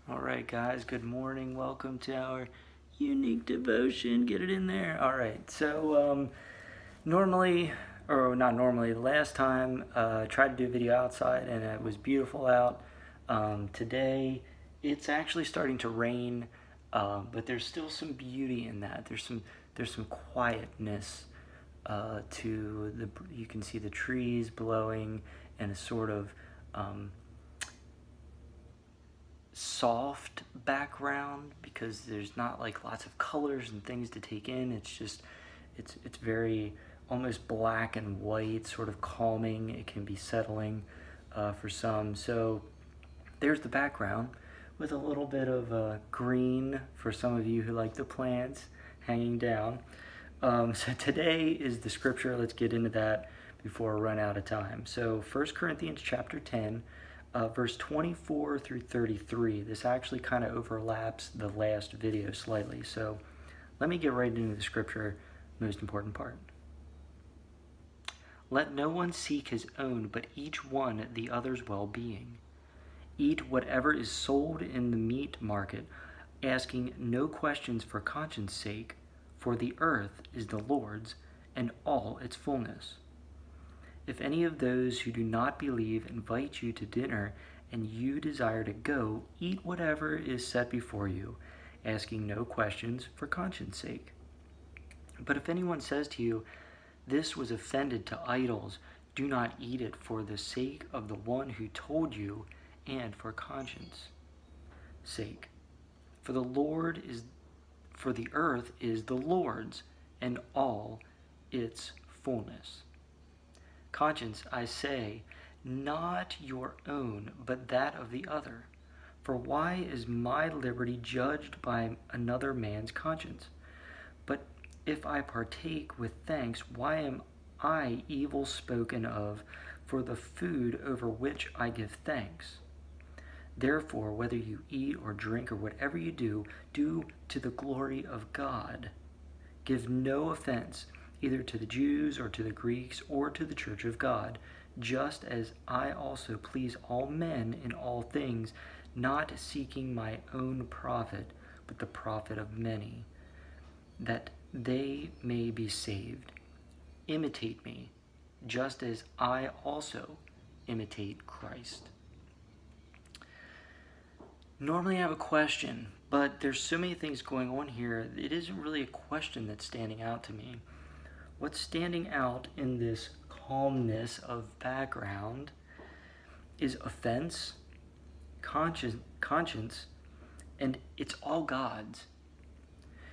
All right, guys, good morning. Welcome to our unique devotion. Get it in there. All right, so normally, or not normally, the last time I tried to do a video outside and it was beautiful out. Today, it's actually starting to rain, but there's still some beauty in that. There's some quietness to the. You can see the trees blowing and a sort of soft background because there's not like lots of colors and things to take in. It's very almost black and white, sort of calming. It can be settling for some. So there's the background with a little bit of green for some of you who like the plants hanging down. So today is the scripture. Let's get into that before I run out of time. So 1 Corinthians chapter 10, verse 24 through 33. This actually kind of overlaps the last video slightly. So let me get right into the scripture, most important part. Let no one seek his own, but each one the other's well-being. Eat whatever is sold in the meat market, asking no questions for conscience sake, for the earth is the Lord's and all its fullness. If any of those who do not believe invite you to dinner and you desire to go, eat whatever is set before you, asking no questions for conscience sake. But if anyone says to you, "This was offended to idols," do not eat it for the sake of the one who told you and for conscience sake. For the earth is the Lord's and all its fullness. Conscience, I say, not your own, but that of the other. For why is my liberty judged by another man's conscience? But if I partake with thanks, why am I evil spoken of for the food over which I give thanks? Therefore, whether you eat or drink or whatever you do, do to the glory of God. Give no offense either to the Jews or to the Greeks or to the church of God, just as I also please all men in all things, not seeking my own profit, but the profit of many, that they may be saved. Imitate me, just as I also imitate Christ. Normally I have a question, but there's so many things going on here, it isn't really a question that's standing out to me. What's standing out in this calmness of background is offense, conscience, and it's all God's.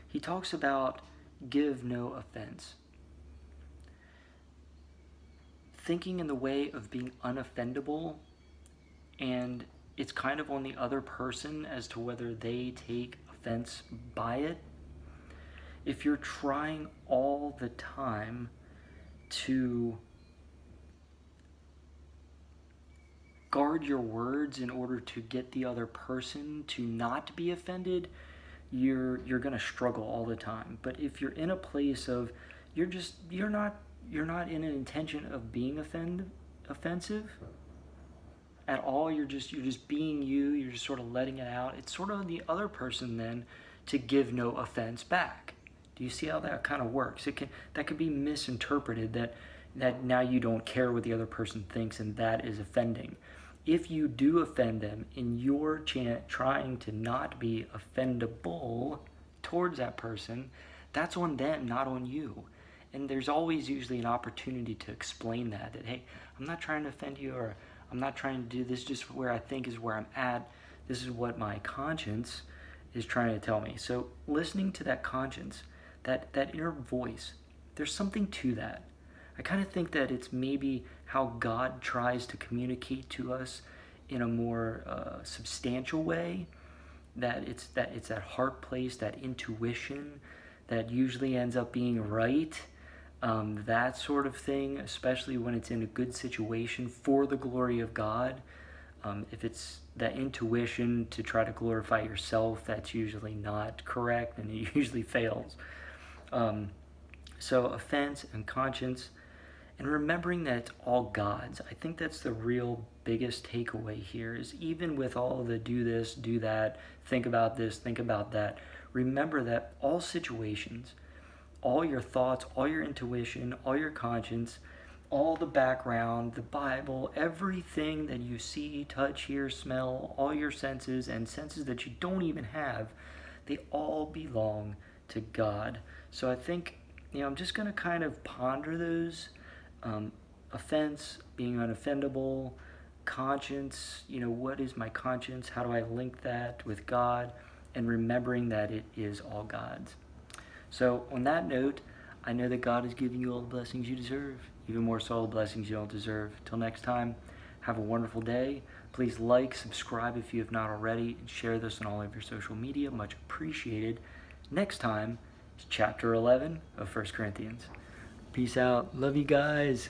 He talks about give no offense. Thinking in the way of being unoffendable, and it's kind of on the other person as to whether they take offense by it. If you're trying all the time to guard your words in order to get the other person to not be offended, you're going to struggle all the time. But if you're in a place of you're not in an intention of being offensive at all, you're just being you're just sort of letting it out. It's sort of on the other person then to give no offense back. Do you see how that kind of works? That could be misinterpreted that now you don't care what the other person thinks and that is offending. If you do offend them and you're trying to not be offendable towards that person, that's on them, not on you. And there's always usually an opportunity to explain that hey, I'm not trying to offend you, or I'm not trying to do this, just where I think is where I'm at. This is what my conscience is trying to tell me. So listening to that conscience, that inner voice, there's something to that. I kind of think that it's maybe how God tries to communicate to us in a more substantial way, that it's that heart place, that intuition that usually ends up being right, that sort of thing, especially when it's in a good situation for the glory of God. If it's that intuition to try to glorify yourself, that's usually not correct and it usually fails. So offense and conscience. and remembering that it's all God's. I think that's the real biggest takeaway here, is even with all the do this, do that, think about this, think about that, remember that all situations, all your thoughts, all your intuition, all your conscience, all the background, the Bible, everything that you see, touch, hear, smell, all your senses and senses that you don't even have, they all belong to God. So I think, I'm just going to kind of ponder those. Offense, being unoffendable, conscience, what is my conscience? How do I link that with God? And remembering that it is all God's. So on that note, I know that God is giving you all the blessings you deserve, even more so all the blessings you don't deserve. Till next time, have a wonderful day. Please like, subscribe if you have not already, and share this on all of your social media. Much appreciated. Next time is chapter 11 of 1 Corinthians. Peace out. Love you guys.